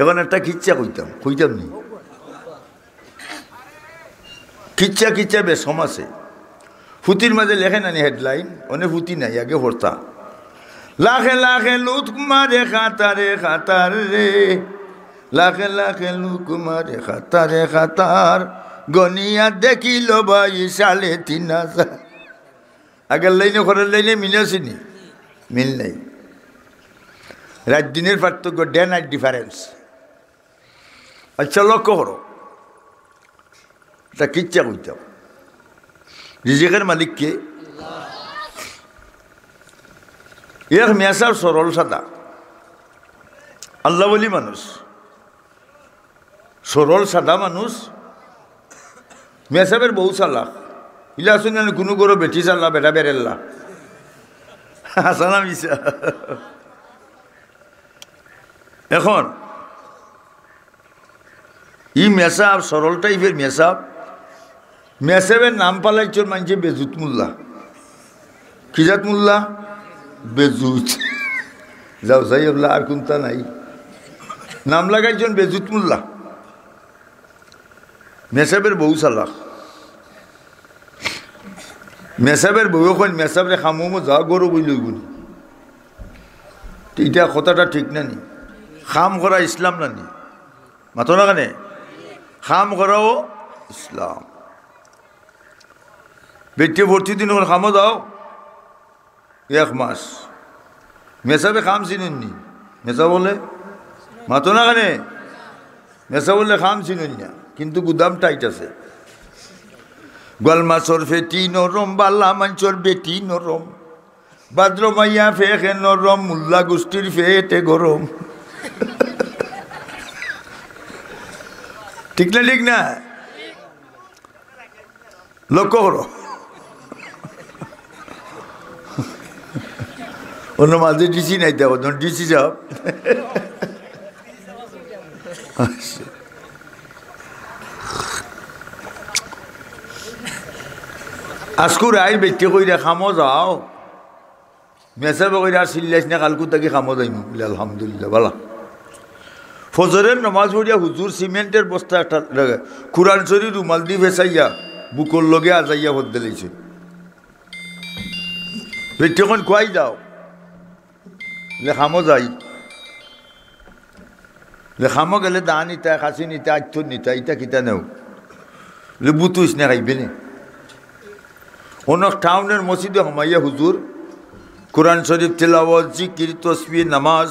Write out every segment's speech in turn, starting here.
এখন একটা খিচ্চা কইতাম নি খিচ্চা বেশম আছে ফুতির মাঝে লেখে নানি হেডলাইন অনেক ফুতি নাই আগে ভর্তা লাখে লাখে লুট মারে খাতার রে লাখে লাখে লুক মারে খাতার গনিয়া দেখিল ভাই ৩৫০০ আগের লাইনে ঘরের লাইনে মিল আসেনি মিল নাই রাত দিনের পার্থক্য ডে নাইট ডিফারেন্স আচ্ছা লক্ষ্য করো তা কিচ্ছা কইতাম রিজিকের মালিককে এক মেসার সরল সাদা আল্লাহ বলি মানুষ সরল সাদা মানুষ মেসাবের বউ চালাক ইলা শুনেন কোনো করো বেটি চাল্লা বেটা বেরেল্লা হাসানা মিশা এখন ই মেসাব সরল টাইপের মেসাবের নাম পালাইছর মানছে বেজুত মোল্লা কিজাত মোল্লা বেজুত যাও যাই বললা আর কোনটা নাই নাম লাগাইছেন বেজুত মোল্লা মেসাবের বউ চালাক মেসাবের বউ এখন মেসাবরে খামো যা গরু বই গুনি এটা কথাটা ঠিক না নি খাম করা ইসলাম না নি মাতো না কেন খাম করাও ইসলাম বেটে ভর্তি দিন ওখানে খামো দাও 1 মাস মেসাবে খাম চিনুন নি মেসা বলে মাতো না কেন মেসা বললে খাম চিনুন না কিন্তু গুদাম টাইট আছে গোয়াল মাছর ফেটি নরম বাল্লা মাঞ্চর বেটি নরম ভাদ্র মাইয়া ফেখে নরম মুল্লা গোষ্ঠীর ফেটে গরম ঠিক না লক্ষ্য করো অন্য মাঝে ডিসি নাই দেব ডিসি যাব আজকুর আইন বেটে কইরা খামো যাও মেসাবে কইরা আর চিল্লাইছ না কালকু তাকে খামো যাইম বলে আলহামদুলিল্লাহ বালা ফজরের নামাজ পড়িয়া হুজুর সিমেন্টের বস্তা একটা কুরআন শরীফ রুমাল দি ফেসাইয়া বুকর লগে আজাইয়া ভর দিলেছে বেটে কোন খুয়াই যাও লে খামো যাই লে খামো গেলে দা নিতা খাসি নিতা আচ্ছর নিতা ইটা কিতা নেও লে বুতুস না খাইবে নে অনেক টাউনের মসজিদে হমাইয়া হুজুর কোরআন শরীফ তেলাওয়াত জিকির তসবিহ নামাজ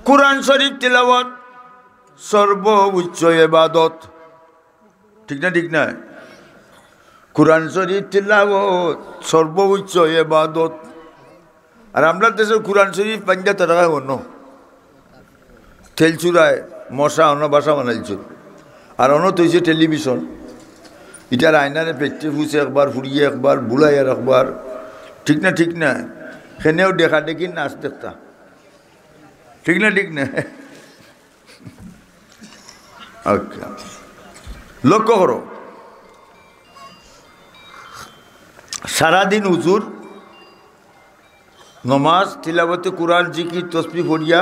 কোরআন শরীফ তেলাওয়াত সর্বোচ্চ ইবাদত ঠিক না কোরআন শরীফ তেলাওয়াত সর্বোচ্চ ইবাদত আর আমরা দেশের কোরআন শরীফ 75 টাকা অন্য তেলচুরায় মশা অন্য বাসা বানাইছ আর অন্য তো হয়েছে টেলিভিশন এটার আয়নারে পেটে ফুসে একবার ফুরিয়ে একবার বুলাইয়ার একবার ঠিক না সেনেও দেখা দেখি নাচ দেখতা ঠিক না আচ্ছা লক্ষ্য করো সারাদিন হুজুর নমাজ তিলাবতে কোরআন জিকির তসবিহ পড়িয়া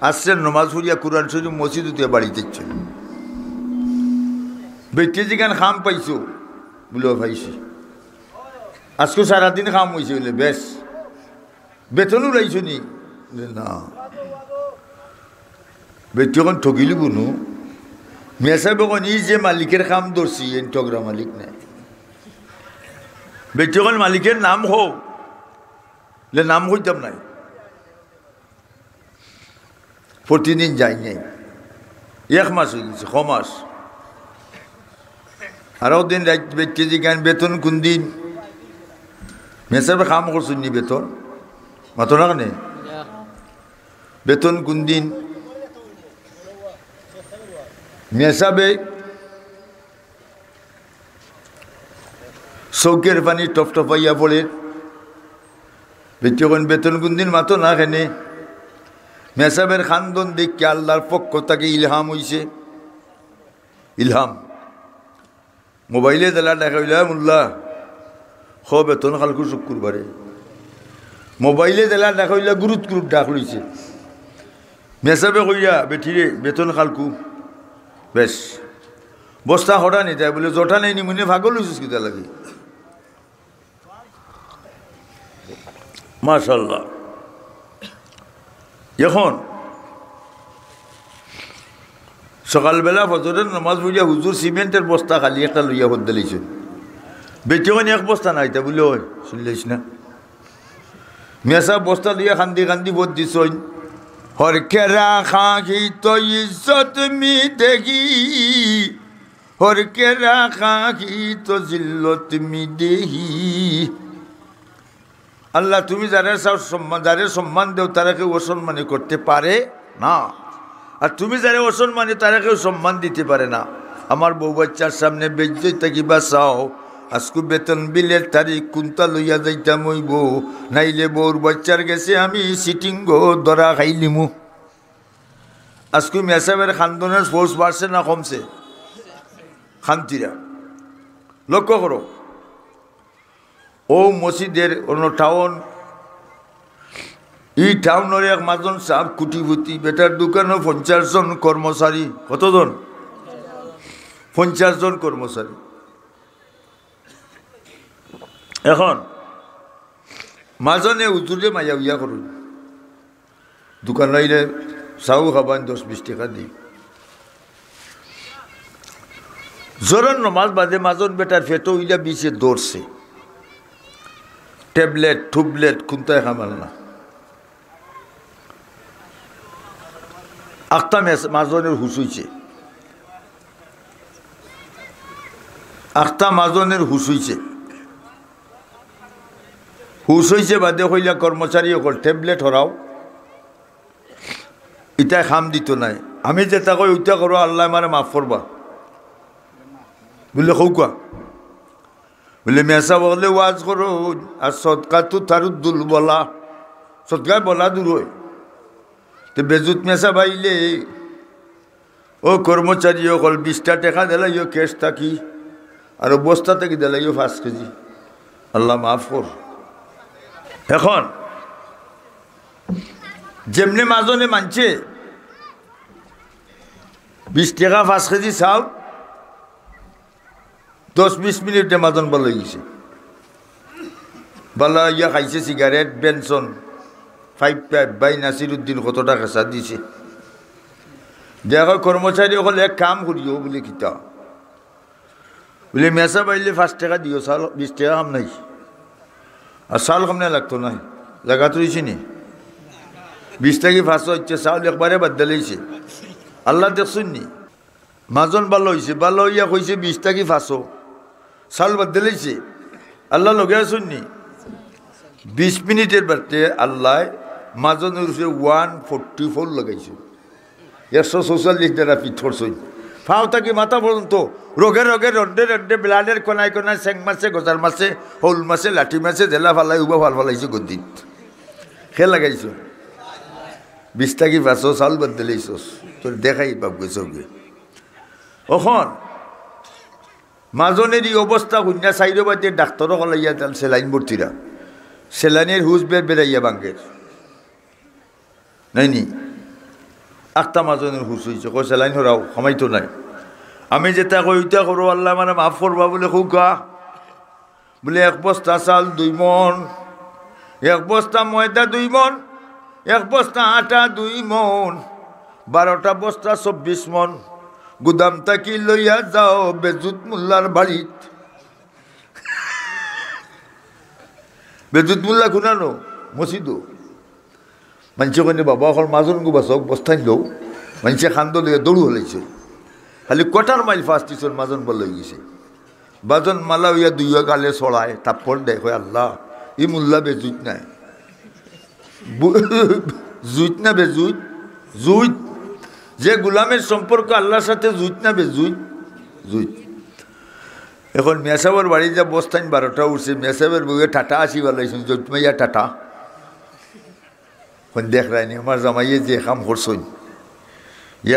আসছেন নমাজ পড়িয়া কোরআন শরীফ মসজিদ উঠে বাড়ি দিচ্ছেন বেটে যেখানে খাম পাইছো বলে পাইছি আজকে সারাদিন খাম হয়েছে বলে বেশ বেতনও লাইছো নি না বেটে এখন ঠকিলি কোনো মেসাবে কোন ই যে মালিকের খাম ধরছি এন ঠগরা মালিক নাই বেটে এখন মালিকের নাম হোক লে নাম হইতাম নাই প্রতিদিন যাই নাই 1 মাস হয়ে গেছে মাস আরও দিন রাত বেটে যেখান বেতন কোন দিন মেসাবে কাম করছেন নি বেতন মাতো না কেন বেতন কোন দিন মেসাবে চৌকের পানি টপটপাইয়া পড়ে বেটে কোন বেতন কোন দিন মাতো না কেনে মেসাবের খান্দন দেখে আল্লাহর পক্ষ তাকে ইলহাম হইছে ইলহাম মোবাইলে দেলা দেখা হইলা মোল্লা খ বেতন কালকু শুক্রবারে মোবাইলে দেলা দেখা হইলা গ্রুপ ডাক লইছে মেসাবে কইয়া বেঠিরে বেতন খালকু বেশ বস্তা হঠাৎ নিতে বলে জটা নেই নি মনে ভাগল হয়েছিস কিতা লাগে মাশাআল্লাহ। এখন সকালবেলা ফজরের নামাজ পড়িয়া হুজুর সিমেন্টের বস্তা খালি একটা লইয়া ভর দিলেছেন বেটিও এক বস্তা নাই তা বলে ওই শুনলিস না মেসা বস্তা লইয়া কান্দি কান্দি ভর দিস হরকেরা খাহি তো ইজ্জত মি দেখি হরকেরা খাহি তো জিল্লত মি দেহি। আল্লাহ তুমি যারা সম্মান যারে সম্মান দেও তারা কেউ অসম্মানী করতে পারে না, আর তুমি যারা অসম্মানী তারা কেউ সম্মান দিতে পারে না। আমার বউ বাচ্চার সামনে বেজ্জই থাকিবা চাও আজকু বেতন বিলের তারিখ কুন্তা লইয়া যাইতাম হইব, নাইলে বউর বাচ্চার গেছে আমি সিটিং গো ধরা খাইলিমু। আজকু মেসাবের খান্দনের ফোর্স বাড়ছে না কমছে? খান্তিরা লক্ষ্য করো ও মসজিদের অন্য টাউন এই টাউনের এক মাজন সাহেব কুটিপুতি বেটার দোকানও 50 জন কর্মচারী। কতজন? 50 জন কর্মচারী। এখন মাজনে উজুরে মাইয়া উইয়া করুন দোকান আইলে চাও খাবান 10-20 টাকা দিই। জোরন নমাজ বাদে মাজন বেটার ফেটো উইলা বিছে দৌড়ছে ট্যাবলেট টুবলেট খুনতায় খামাল না। আখতা মাজনের হুশ হইছে, আখতা মাজনের হুশ হইছে, হুশ হইছে বাদে হইলা কর্মচারী অকল ট্যাবলেট হরাও ইটা খাম দিত নাই। আমি যেটা কই ওইটা করো আল্লাহ মানে মাফ করবা বললে কৌকা বলে মেসা বলে ওয়াজ করো আর সদকা তো তারুদ্দুল বলা সদকায় বলা দূর হয় তো বেজুত মেসা বাইলে ও কর্মচারী অকল 20টা টাকা দিলাইও ক্যাশ থাকি আর বস্তা থেকে দিলাইও 5 কেজি। আল্লাহ মাফ কর। এখন যেমনি মাজনে মানছে 20 টাকা 5 কেজি চাও 10-20 মিনিটে মাজন ভালো গেছে ভালো ইয়া খাইছে সিগারেট বেনসন 5 পাইপ বাই নাসিরুদ্দিন কত টাকা চা দিছে দেখো কর্মচারী হলে এক কাম করিও বলে কিতা বলে মেসা বাইলে 5 টাকা দিও চাল 20 টাকা কাম নাই আর চাল কাম নাই লাগতো নাই লাগা তো হয়েছে নি 20 টাকা 500 হচ্ছে চাউল একবারে বাদ দিলেছে। আল্লাহ দেখছুন নি মাজন ভালো হয়েছে ভালো হইয়া কইছে 20 টাকা 500 চাউল বাদ দিলেছে। আল্লাহ লগে আসুননি 20 মিনিটের বাদে আল্লাহ মাজনের উপরে 144 লাগাইছে 144 দ্বারা পিঠ করছই ফাও থাকি মাথা পর্যন্ত রোগে রোগে রড্ডে রড্ডে ব্লাডের কোনায় কোনায় চেং মারছে গজার মারছে হল মারছে লাঠি মারছে জেলা ফালাই উবা ফাল ফালাইছে গদ্দিত খে লাগাইছ 20 টাকা 500 চাউল বাদ দিলেছ তোর দেখাই বাপ গেছে ওখন মাজনের এই অবস্থা কন্যা চাইরো বাদে ডাক্তারও কলাইয়া তাল সেলাইন ভর্তিরা সেলাইনের হুজ বের বেড়াইয়া বাঙ্গের নাইনি আখতা মাজনের হুশ হয়েছে কই সেলাইন হরাও খামাইতো নাই। আমি যেটা কই ওইটা করো আল্লাহ মানে মাফ করবা বলে খুকা বলে 1 বস্তা চাল 2 মন 1 বস্তা ময়দা 2 মন 1 বস্তা আটা 2 মন 12টা বস্তা 24 মন গুদাম তাকি লইয়া যাও বেজুত মোল্লার বাড়িত। বেজুত মোল্লা খুনানো মসজিদও মানুষে কনে বাবা অকল মাজন গো বাসক বস্তান দৌ মানুষে খান্দ লইয়া দৌড় হলাইছে খালি কোটার মাইল ফার্স্ট টিচর মাজন বল হয়ে গেছে বাজন মালা হইয়া 2 গালে ছড়ায় তাপ্পড় দেয় কয় আল্লাহ ই মোল্লা বেজুত নাই জুইত না বেজুত জুইত যে গোলামের সম্পর্ক আল্লাহর সাথে জুইত না বেজুইত জুইত। এখন মেসাবের বাড়ি যা বস্তান 12টা উঠছে মেসাবের বউয়ে টাটা আসি বলাইছেন জৈত মাইয়া টাটা দেখ রায়নি আমার জামাইয়ে যে কাম করছই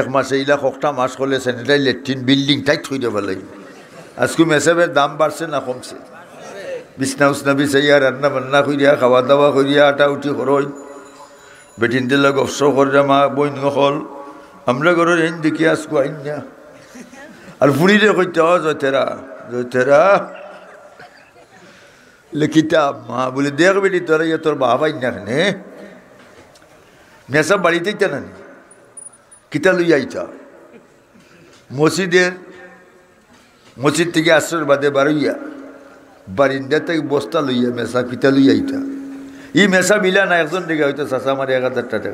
1 মাসে ইলা 1টা মাস করলে স্যানিটারি ল্যাট্রিন বিল্ডিং টাইট থই দেওয়া লাগে। আজকে মেসাবের দাম বাড়ছে না কমছে? বিছনা উছনা বিছাইয়া রান্না বান্না করিয়া খাওয়া দাওয়া করিয়া আটা উঠি করই বেটিনদের লোক অবসর করে মা বইন হল আমরা ঘরের এন দেখি আসবো আইন না আর ফুড়িরে কইতে জয়তেরা জয়তেরা কিতাব মা বলে দেখ বেটি তোরা ইয়ে তোর বাবা আইন না নে মেসা বাড়িতেই তা না কিতা লই আইতা মসজিদ থেকে আশ্রয় বাদে বাড়ইয়া বারিন্দা থেকে বস্তা লইয়া মেসা কিতা লই আইতা ই মেসা মিলা না একজন দিকে হয়তো চাষা আমার 1000 টাকা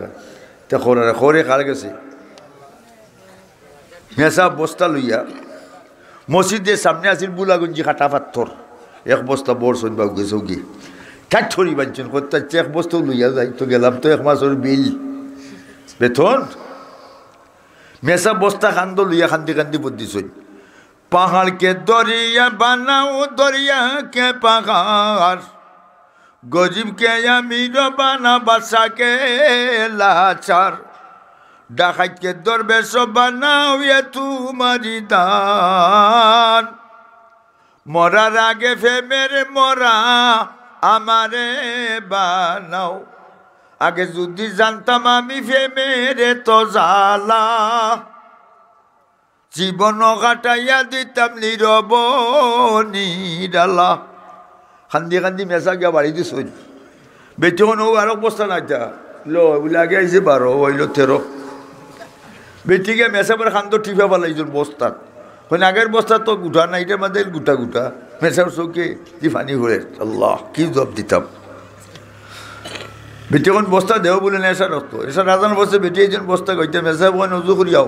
তা খরে খার গেছে মেসা বস্তা লইয়া মসজিদের সামনে আসিল বুলাগঞ্জি কাটা পাথর এক বস্তা বর্ষণ বা গেছে গিয়ে ঠাক ছড়ি বাঞ্চন করতে এক বস্তাও লইয়া যাই তো গেলাম তো 1 মাসের বিল বেতন মেসা বস্তা খান্দ লইয়া খান্দি খান্দি বুদ্ধিছ পাহাড় কে দরিয়া বানাও দরিয়া কে পাহাড় গরিব কে আমির বানা বাসা কে লাচার ডাকাত কে দরবেশ বানাও এ তোমারি দান মরার আগে ফেমের মরা আমারে বানাও আগে যদি জানতাম আমি ফেমেরে তো জ্বালা জীবন কাটাইয়া দিতাম নীরব নিরালা খান্দি খান্দি মেসা গিয়া বাড়ি দিস বেটি কোনো আর অবস্থা নাই তা লো বলে আগে আইসে 12 হইল 13 বেটি গিয়ে মেসা পরে খান্দ টিপা পালাইছিল বস্তাত মানে আগের বস্তা তো গুঠা না এটার মধ্যে গুটা গুটা মেসার চৌকে দি ফানি ঘুরে আল্লাহ কি জব দিতাম বেটি এখন বস্তা দেও বলে নেশা রক্ত এসা রাজান বসে বেটি একজন বস্তা গইতে মেসা বোন অজু করিয়াও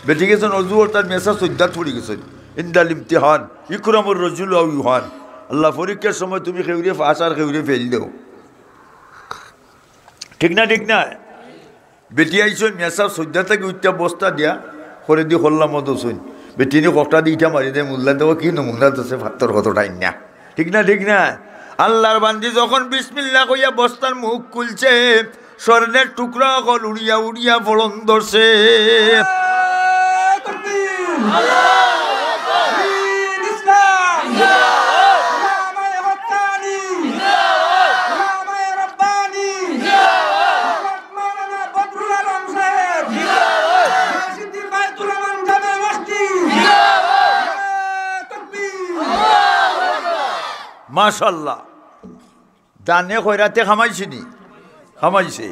বেটি গেছেন অজু ওর তার মেসা সজ্জাত পড়ে গেছেন ইন্দাল ইমতিহান ইকরামুর রজুল আও ইউহান আল্লাহ পরীক্ষার সময় তুমি খেউরে ফাঁস আর খেউরে ফেল দেও ঠিক না বেটি আইসন মেসা সজ্জা থেকে উঠটা বস্তা দিয়া করে দিয়ে হল্লাম মতো শুন বেটিনি কটা দিয়ে ইটা মারি দেয় মুল্লা দেবো কি নমুনা তো সে ফাত্তর কতটাই না ঠিক না আল্লাহর বান্দি যখন বিসমিল্লাহ কইয়া বস্তার মুখ খুলছে স্বর্ণের টুকরা কল উড়িয়া উড়িয়া ফলন ধরছে মাশাআল্লাহ দানে খয়রাতে খামাইছে